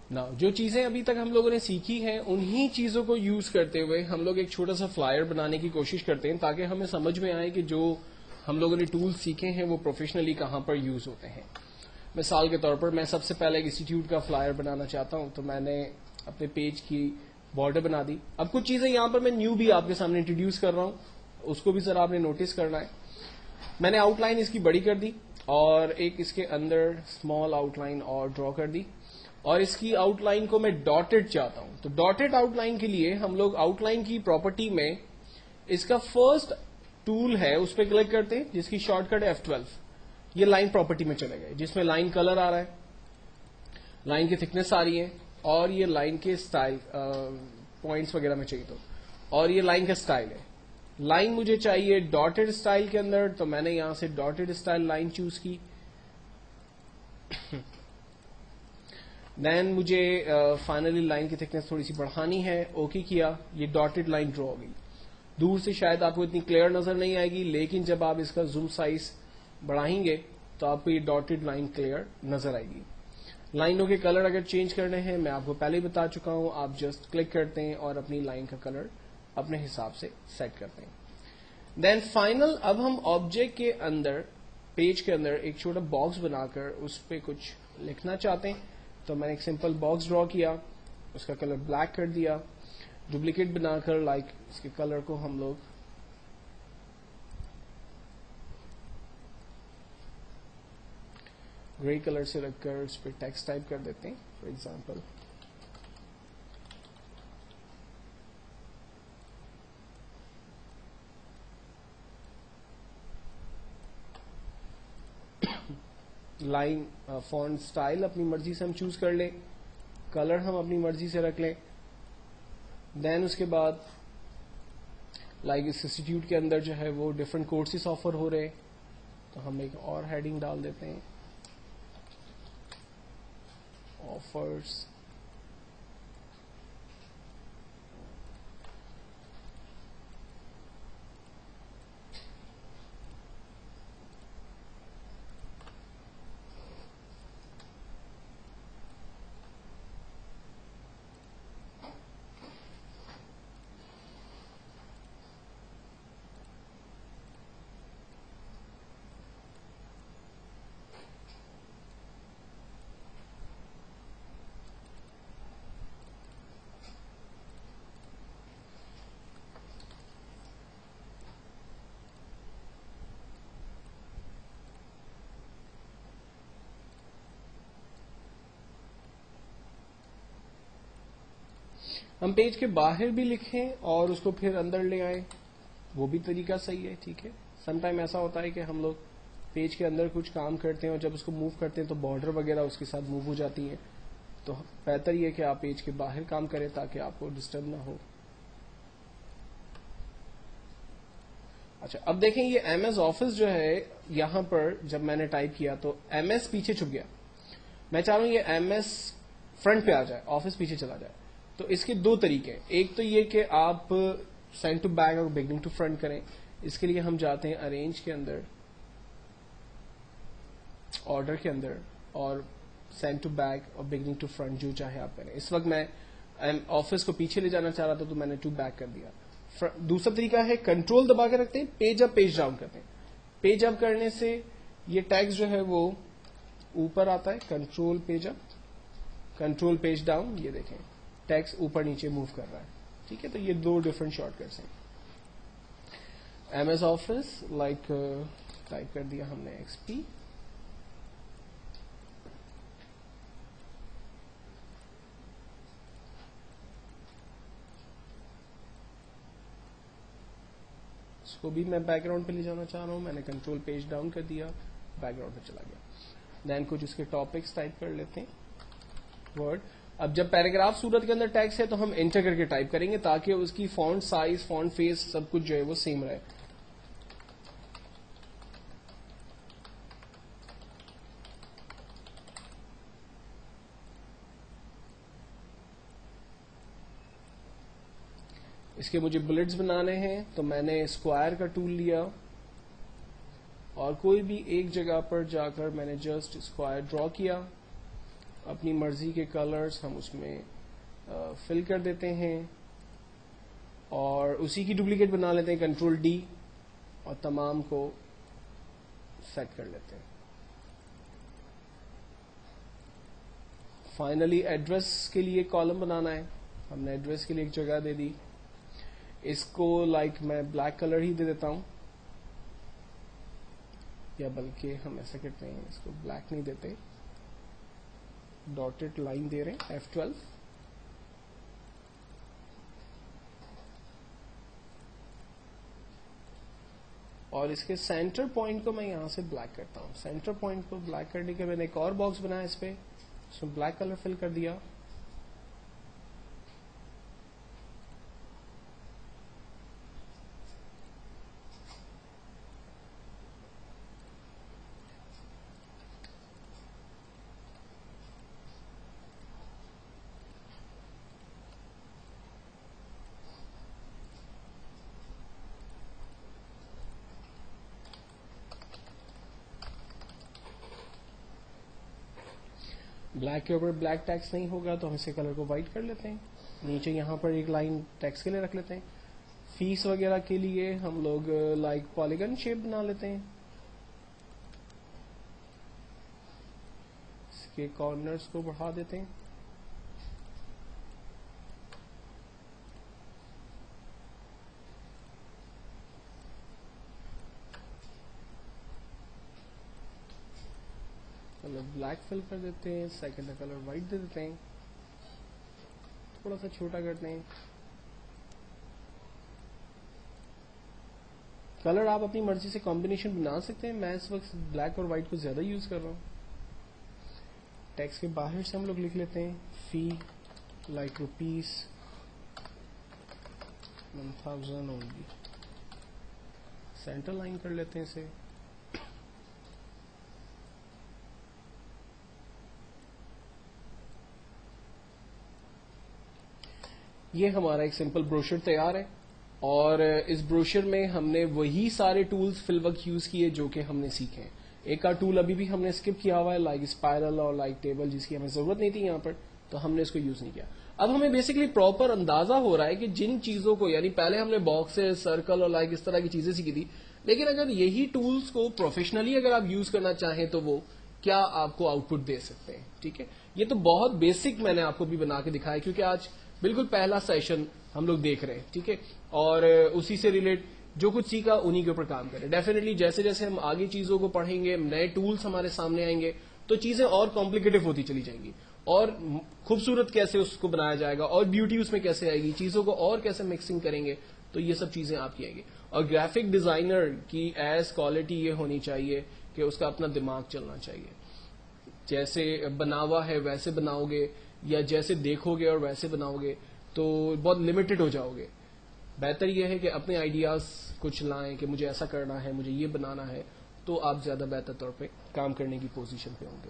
نا جو چیزیں ابھی تک ہم لوگوں نے سیکھی ہیں انہی چیزوں کو یوز کرتے ہوئے ہم لوگ ایک چھوٹا سا فلائر بنانے کی کوشش کرتے ہیں تاکہ ہمیں سمجھ میں آئے کہ جو ہم لوگوں نے ٹول سیکھے ہیں وہ پروفیشنلی کہاں پر یوز ہوتے ہیں. مثال کے طور پر میں سب سے پہلے ایک انسٹیٹیوٹ کا فلائر بنانا چاہتا ہوں, تو میں نے اپنے پیج کی بارڈر بنا دی. اب کچھ چیزیں یہاں پر میں نیو بھی آپ کے سامنے انٹروڈیوس کر رہا ہوں, اس کو بھی ذرا آپ نے نوٹس کرنا ہے. میں نے آؤٹ لائن اس کی بڑی کر دی اور ایک اس کے اندر اسمال آؤٹ لائن اور ڈرا کر دی, اور اس کی آؤٹ لائن کو میں ڈاٹڈ چاہتا ہوں. تو ڈاٹڈ آؤٹ لائن کے لیے ہم لوگ آؤٹ لائن کی پراپرٹی میں اس کا فرسٹ ٹول ہے اس پہ کلک کرتے ہیں جس کی شارٹ کٹ ہے F12. یہ لائن پراپرٹی میں چلے گئے جس میں لائن کلر آ رہا ہے, لائن کی تھکنس آ رہی ہے, اور یہ لائن کے سٹائل پوائنٹس وغیرہ میں چاہیے تو, اور یہ لائن کا سٹائل ہے. لائن مجھے چاہیے ڈاٹڈ سٹائل کے اندر, تو میں نے یہاں سے ڈاٹڈ سٹائل لائن چوز کی. دین مجھے فائنلی لائن کی تھکنس تھوڑی سی بڑھانی ہے, اوکے کیا, یہ ڈاٹڈ لائن ڈرا ہو گئی. دور سے شاید آپ کو اتنی کلیئر نظر نہیں آئے گی, لیکن جب آپ اس کا زوم سائز بڑھائیں گے تو آپ کو یہ ڈاٹڈ لائن کلیئر نظر آئے گی. لائنوں کے کلر اگر چینج کرنے ہیں میں آپ کو پہلے ہی بتا چکا ہوں, آپ جسٹ کلک کرتے ہیں اور اپنی لائن کا کلر اپنے حساب سے سیٹ کرتے ہیں. دین فائنل, اب ہم آبجیکٹ کے اندر پیج کے اندر ایک چھوٹا باکس بنا کر اس پہ کچھ لکھنا چاہتے ہیں. تو میں نے ایک سمپل باکس ڈرا کیا, اس کا کلر بلیک کر دیا, ڈپلیکیٹ بنا کر لائک اس کے کلر کو ہم لوگ گرے کلر سے رکھ کر اس پہ ٹیکسٹ ٹائپ کر دیتے ہیں. For example line font style اپنی مرضی سے ہم چوز کر لیں, کلر ہم اپنی مرضی سے رکھ لیں. دین اس کے بعد لائک اس انسٹیٹیوٹ کے اندر جو ہے وہ ڈفرینٹ کورسز آفر ہو رہے, تو ہم ایک اور ہیڈنگ ڈال دیتے ہیں, آفرز. ہم پیج کے باہر بھی لکھیں اور اس کو پھر اندر لے آئیں, وہ بھی طریقہ صحیح ہے, ٹھیک ہے. سم ٹائم ایسا ہوتا ہے کہ ہم لوگ پیج کے اندر کچھ کام کرتے ہیں اور جب اس کو موو کرتے ہیں تو بارڈر وغیرہ اس کے ساتھ موو ہو جاتی ہیں, تو بہتر یہ کہ آپ پیج کے باہر کام کریں تاکہ آپ کو ڈسٹرب نہ ہو. اچھا, اب دیکھیں یہ ایم ایس آفس جو ہے یہاں پر جب میں نے ٹائپ کیا تو ایم ایس پیچھے چھپ گیا. میں چاہ رہا ہوں یہ ایم ایس فرنٹ پہ آ جائے, آفس پیچھے چلا جائے. تو اس کے دو طریقے ہیں, ایک تو یہ کہ آپ سینڈ ٹو بیک اور بگننگ ٹو فرنٹ کریں. اس کے لیے ہم جاتے ہیں ارینج کے اندر, آرڈر کے اندر, اور سینڈ ٹو بیک اور بگننگ ٹو فرنٹ جو چاہے آپ کریں. اس وقت میں آفس کو پیچھے لے جانا چاہ رہا تھا تو میں نے ٹو بیک کر دیا. دوسرا طریقہ ہے کنٹرول دبا کے رکھتے ہیں, پیج اپ پیج ڈاؤن کرتے ہیں. پیج اپ کرنے سے یہ ٹیکسٹ جو ہے وہ اوپر آتا ہے, کنٹرول پیج اپ, کنٹرول پیج ڈاؤن, یہ دیکھیں ٹیکسٹ اوپر نیچے موو کر رہا ہے, ٹھیک ہے. تو یہ دو ڈفرنٹ شارٹ کٹس ہیں. M S Office like type کر دیا ہم نے ایکس پی, اس کو بھی میں بیک گراؤنڈ پہ لے جانا چاہ رہا ہوں. میں نے کنٹرول پیج ڈاؤن کر دیا, بیک گراؤنڈ پہ چلا گیا. دین کچھ اس کے ٹاپکس ٹائپ کر لیتے ہیں ورڈ. اب جب پیراگراف صورت کے اندر ٹیکسٹ ہے تو ہم انٹر کر کے ٹائپ کریں گے تاکہ اس کی فونٹ سائز, فونٹ فیس سب کچھ جو ہے وہ سیم رہے. اس کے مجھے بلٹس بنانے ہیں تو میں نے اسکوائر کا ٹول لیا اور کوئی بھی ایک جگہ پر جا کر میں نے جسٹ اسکوائر ڈرا کیا, اپنی مرضی کے کلرز ہم اس میں فل کر دیتے ہیں اور اسی کی ڈپلیکیٹ بنا لیتے ہیں کنٹرول ڈی اور تمام کو سیٹ کر لیتے ہیں. فائنلی ایڈریس کے لیے کالم بنانا ہے. ہم نے ایڈریس کے لیے ایک جگہ دے دی. اس کو میں بلیک کلر ہی دے دیتا ہوں, یا بلکہ ہم ایسا کرتے ہیں, اس کو بلیک نہیں دیتے, ڈاٹڈ لائن دے رہے ہیں F12. اور اس کے سینٹر پوائنٹ کو میں یہاں سے بلیک کرتا ہوں. سینٹر پوائنٹ کو بلیک کرنے کے میں نے ایک اور باکس بنایا اس پہ, اس میں بلیک کلر فل کر دیا. بلیک کے اوپر بلیک ٹیکسٹ نہیں ہوگا تو ہم اسے کلر کو وائٹ کر لیتے ہیں. نیچے یہاں پر ایک لائن ٹیکسٹ کے لیے رکھ لیتے ہیں. فیس وغیرہ کے لیے ہم لوگ پالیگن شیپ بنا لیتے ہیں. اس کے کارنرز کو بڑھا دیتے ہیں. کلر بلیک فل کر دیتے ہیں. سیکنڈ کلر وائٹ دے دیتے ہیں, تھوڑا سا چھوٹا کرتے ہیں. کلر آپ اپنی مرضی سے کمبینیشن بنا سکتے ہیں. میں اس وقت بلیک اور وائٹ کو زیادہ یوز کر رہا ہوں. ٹیکسٹ کے باہر سے ہم لوگ لکھ لیتے ہیں فی روپیز 1000 اونلی. سینٹر لائن کر لیتے ہیں اسے. یہ ہمارا ایک سمپل بروشر تیار ہے, اور اس بروشر میں ہم نے وہی سارے ٹولز فی الوقت یوز کیے جو کہ ہم نے سیکھے ہیں. ایک کا ٹول ابھی بھی ہم نے اسکپ کیا ہوا ہے, اسپائرل اور ٹیبل, جس کی ہمیں ضرورت نہیں تھی یہاں پر, تو ہم نے اس کو یوز نہیں کیا. اب ہمیں بیسکلی پراپر اندازہ ہو رہا ہے کہ جن چیزوں کو, یعنی پہلے ہم نے باکسز, سرکل اور اس طرح کی چیزیں سیکھی تھی, لیکن اگر یہی ٹولز کو پروفیشنلی اگر آپ یوز کرنا چاہیں تو وہ کیا آپ کو آؤٹ پٹ دے سکتے ہیں. ٹھیک ہے, یہ تو بہت بیسک میں نے آپ کو بھی بنا کے دکھایا, کیونکہ آج بالکل پہلا سیشن ہم لوگ دیکھ رہے ہیں. ٹھیک ہے, اور اسی سے ریلیٹ جو کچھ سیکھا انہی کے اوپر کام کریں. ڈیفینیٹلی جیسے جیسے ہم آگے چیزوں کو پڑھیں گے, نئے ٹولز ہمارے سامنے آئیں گے, تو چیزیں اور کمپلیکیٹو ہوتی چلی جائیں گی, اور خوبصورت کیسے اس کو بنایا جائے گا, اور بیوٹی اس میں کیسے آئے گی, چیزوں کو اور کیسے مکسنگ کریں گے, تو یہ سب چیزیں آپ کی آئیں گی. اور گرافک ڈیزائنر کی ایز کوالٹی یہ ہونی چاہیے کہ اس کا اپنا دماغ چلنا چاہیے. جیسے بنا ہوا ہے ویسے بناؤ گے, یا جیسے دیکھو گے اور ویسے بناؤ گے تو بہت لمیٹڈ ہو جاؤ گے. بہتر یہ ہے کہ اپنے آئیڈیاز کچھ لائیں کہ مجھے ایسا کرنا ہے, مجھے یہ بنانا ہے, تو آپ زیادہ بہتر طور پہ کام کرنے کی پوزیشن پہ ہوں گے.